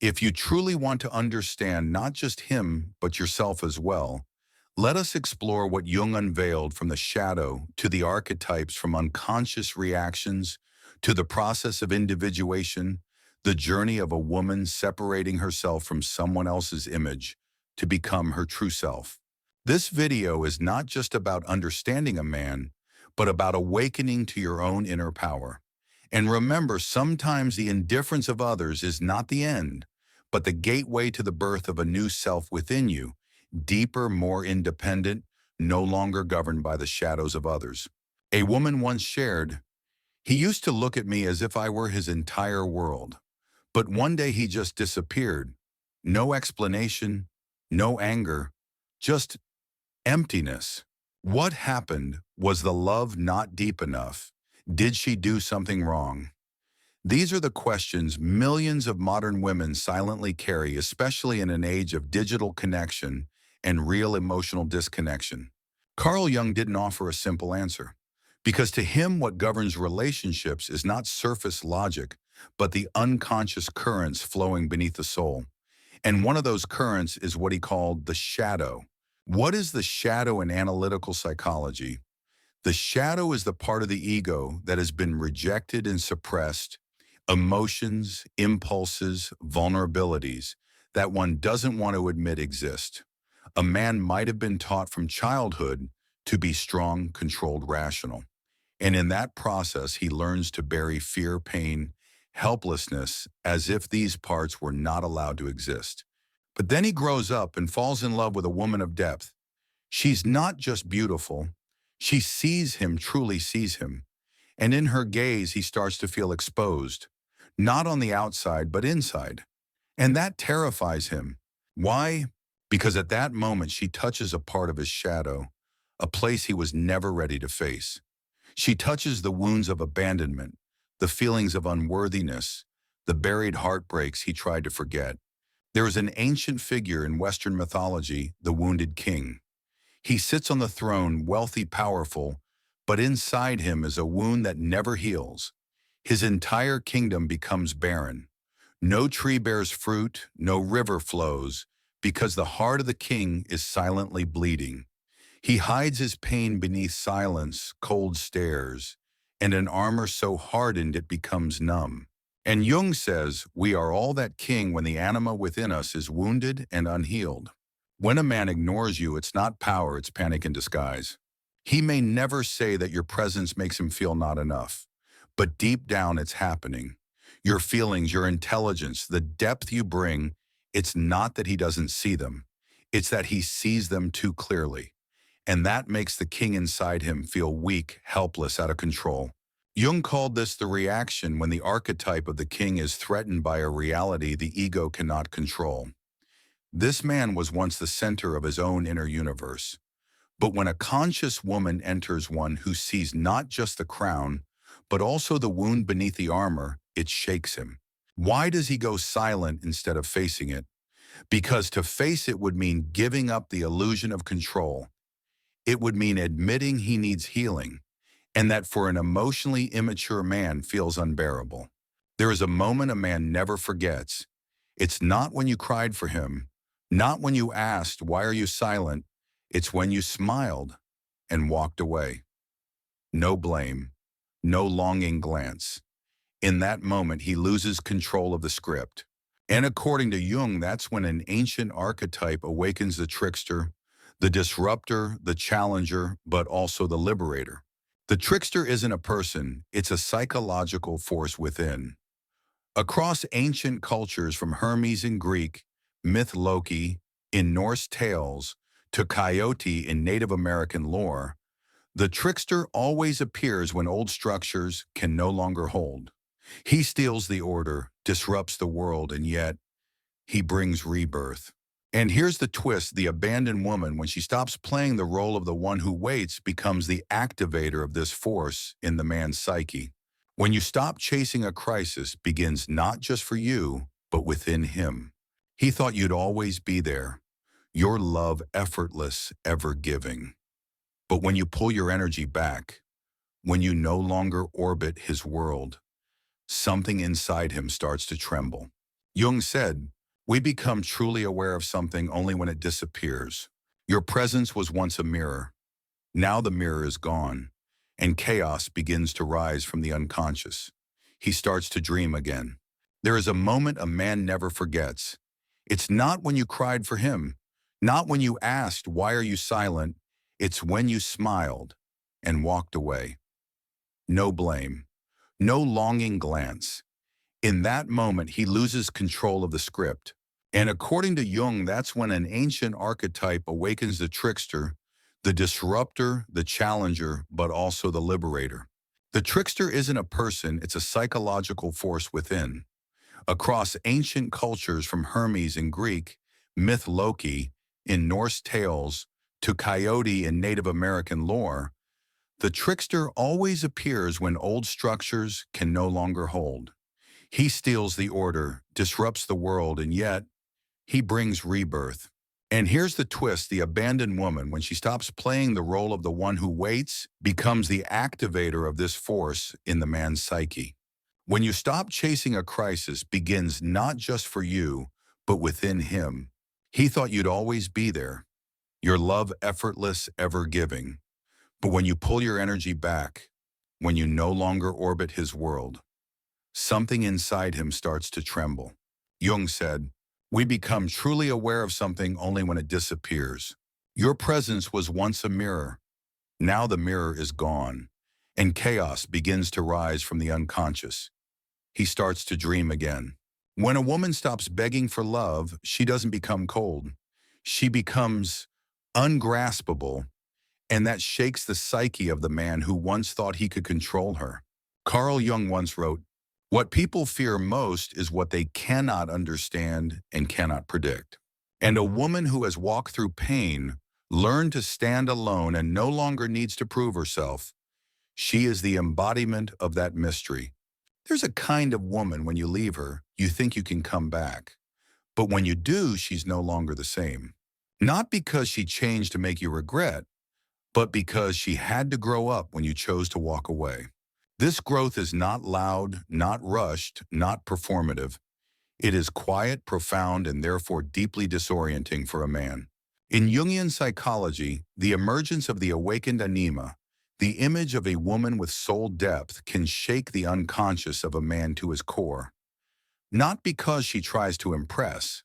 If you truly want to understand not just him, but yourself as well, let us explore what Jung unveiled from the shadow to the archetypes, from unconscious reactions to the process of individuation, the journey of a woman separating herself from someone else's image to become her true self. This video is not just about understanding a man, but about awakening to your own inner power. And remember, sometimes the indifference of others is not the end, but the gateway to the birth of a new self within you, deeper, more independent, no longer governed by the shadows of others. A woman once shared, "He used to look at me as if I were his entire world. But one day he just disappeared. No explanation, no anger, just emptiness." What happened? Was the love not deep enough? Did she do something wrong? These are the questions millions of modern women silently carry, especially in an age of digital connection and real emotional disconnection. Carl Jung didn't offer a simple answer, because to him what governs relationships is not surface logic, but the unconscious currents flowing beneath the soul. And one of those currents is what he called the shadow. What is the shadow in analytical psychology? The shadow is the part of the ego that has been rejected and suppressed, emotions, impulses, vulnerabilities that one doesn't want to admit exist. A man might have been taught from childhood to be strong, controlled, rational. And in that process, he learns to bury fear, pain, helplessness, as if these parts were not allowed to exist. But then he grows up and falls in love with a woman of depth. She's not just beautiful, she sees him, truly sees him. And in her gaze, he starts to feel exposed, not on the outside, but inside. And that terrifies him. Why? Because at that moment, she touches a part of his shadow, a place he was never ready to face. She touches the wounds of abandonment, the feelings of unworthiness, the buried heartbreaks he tried to forget. There is an ancient figure in Western mythology, the wounded king. He sits on the throne, wealthy, powerful, but inside him is a wound that never heals. His entire kingdom becomes barren. No tree bears fruit, no river flows, because the heart of the king is silently bleeding. He hides his pain beneath silence, cold stares, and an armor so hardened it becomes numb. And Jung says, we are all that king when the anima within us is wounded and unhealed. When a man ignores you, it's not power, it's panic in disguise. He may never say that your presence makes him feel not enough, but deep down it's happening. Your feelings, your intelligence, the depth you bring, it's not that he doesn't see them. It's that he sees them too clearly. And that makes the king inside him feel weak, helpless, out of control. Jung called this the reaction when the archetype of the king is threatened by a reality the ego cannot control. This man was once the center of his own inner universe. But when a conscious woman enters one who sees not just the crown, but also the wound beneath the armor, it shakes him. Why does he go silent instead of facing it? Because to face it would mean giving up the illusion of control. It would mean admitting he needs healing, and that for an emotionally immature man feels unbearable. There is a moment a man never forgets. It's not when you cried for him, not when you asked, "Why are you silent?" It's when you smiled and walked away. No blame, no longing glance. In that moment, he loses control of the script. And according to Jung, that's when an ancient archetype awakens the trickster, the disruptor, the challenger, but also the liberator. The trickster isn't a person, it's a psychological force within. Across ancient cultures, from Hermes in Greek, myth Loki in Norse tales, to Coyote in Native American lore, the trickster always appears when old structures can no longer hold. He steals the order, disrupts the world, and yet he brings rebirth. And here's the twist: the abandoned woman, when she stops playing the role of the one who waits, becomes the activator of this force in the man's psyche. When you stop chasing a crisis, begins not just for you, but within him. He thought you'd always be there, your love effortless, ever giving. But when you pull your energy back, when you no longer orbit his world, something inside him starts to tremble. Jung said, "We become truly aware of something only when it disappears. Your presence was once a mirror. Now the mirror is gone, and chaos begins to rise from the unconscious. He starts to dream again. There is a moment a man never forgets. It's not when you cried for him, not when you asked, 'Why are you silent?' It's when you smiled and walked away. No blame, no longing glance. In that moment, he loses control of the script. And according to Jung, that's when an ancient archetype awakens the trickster, the disruptor, the challenger, but also the liberator. The trickster isn't a person, it's a psychological force within. Across ancient cultures from Hermes in Greek, myth Loki in Norse tales, to Coyote in Native American lore, the trickster always appears when old structures can no longer hold. He steals the order, disrupts the world, and yet he brings rebirth. And here's the twist: the abandoned woman, when she stops playing the role of the one who waits, becomes the activator of this force in the man's psyche. When you stop chasing a crisis begins not just for you, but within him. He thought you'd always be there, your love effortless, ever giving. But when you pull your energy back, when you no longer orbit his world, something inside him starts to tremble. Jung said, "We become truly aware of something only when it disappears. Your presence was once a mirror. Now the mirror is gone, and chaos begins to rise from the unconscious. He starts to dream again. When a woman stops begging for love, she doesn't become cold. She becomes ungraspable, and that shakes the psyche of the man who once thought he could control her." Carl Jung once wrote, "What people fear most is what they cannot understand and cannot predict." And a woman who has walked through pain, learned to stand alone, and no longer needs to prove herself, she is the embodiment of that mystery. There's a kind of woman when you leave her, you think you can come back. But when you do, she's no longer the same. Not because she changed to make you regret, but because she had to grow up when you chose to walk away. This growth is not loud, not rushed, not performative. It is quiet, profound, and therefore deeply disorienting for a man. In Jungian psychology, the emergence of the awakened Anima, the image of a woman with soul depth, can shake the unconscious of a man to his core. Not because she tries to impress,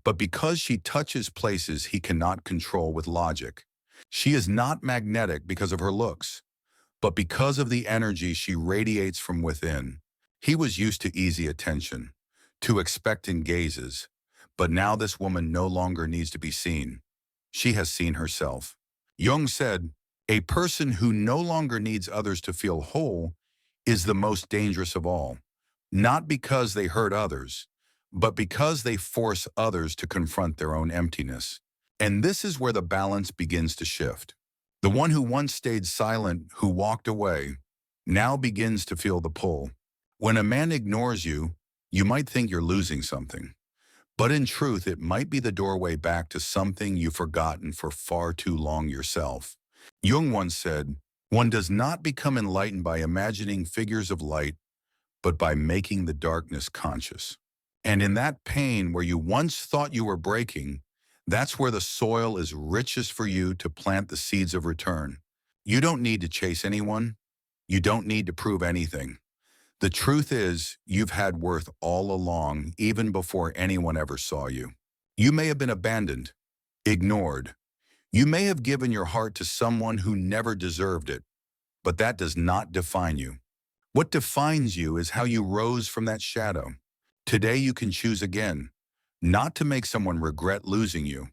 but because she touches places he cannot control with logic. She is not magnetic because of her looks, but because of the energy she radiates from within. He was used to easy attention, to expectant gazes, but now this woman no longer needs to be seen. She has seen herself. Jung said, "A person who no longer needs others to feel whole is the most dangerous of all, not because they hurt others, but because they force others to confront their own emptiness." And this is where the balance begins to shift. The one who once stayed silent, who walked away, now begins to feel the pull. When a man ignores you, you might think you're losing something. But in truth, it might be the doorway back to something you've forgotten for far too long yourself. Jung once said, "One does not become enlightened by imagining figures of light, but by making the darkness conscious." And in that pain where you once thought you were breaking, that's where the soil is richest for you to plant the seeds of return. You don't need to chase anyone. You don't need to prove anything. The truth is, you've had worth all along, even before anyone ever saw you. You may have been abandoned, ignored. You may have given your heart to someone who never deserved it, but that does not define you. What defines you is how you rose from that shadow. Today you can choose again, not to make someone regret losing you,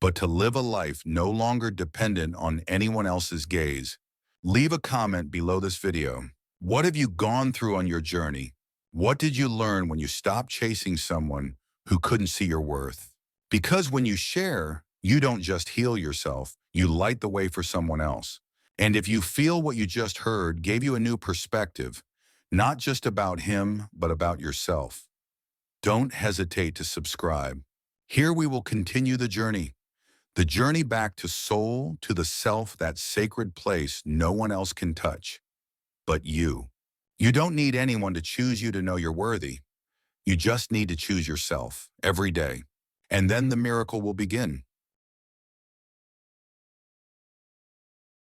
but to live a life no longer dependent on anyone else's gaze. Leave a comment below this video. What have you gone through on your journey? What did you learn when you stopped chasing someone who couldn't see your worth? Because when you share, you don't just heal yourself, you light the way for someone else. And if you feel what you just heard gave you a new perspective, not just about him, but about yourself, don't hesitate to subscribe. Here we will continue the journey back to soul, to the self, that sacred place no one else can touch but you. You don't need anyone to choose you to know you're worthy. You just need to choose yourself every day. And then the miracle will begin.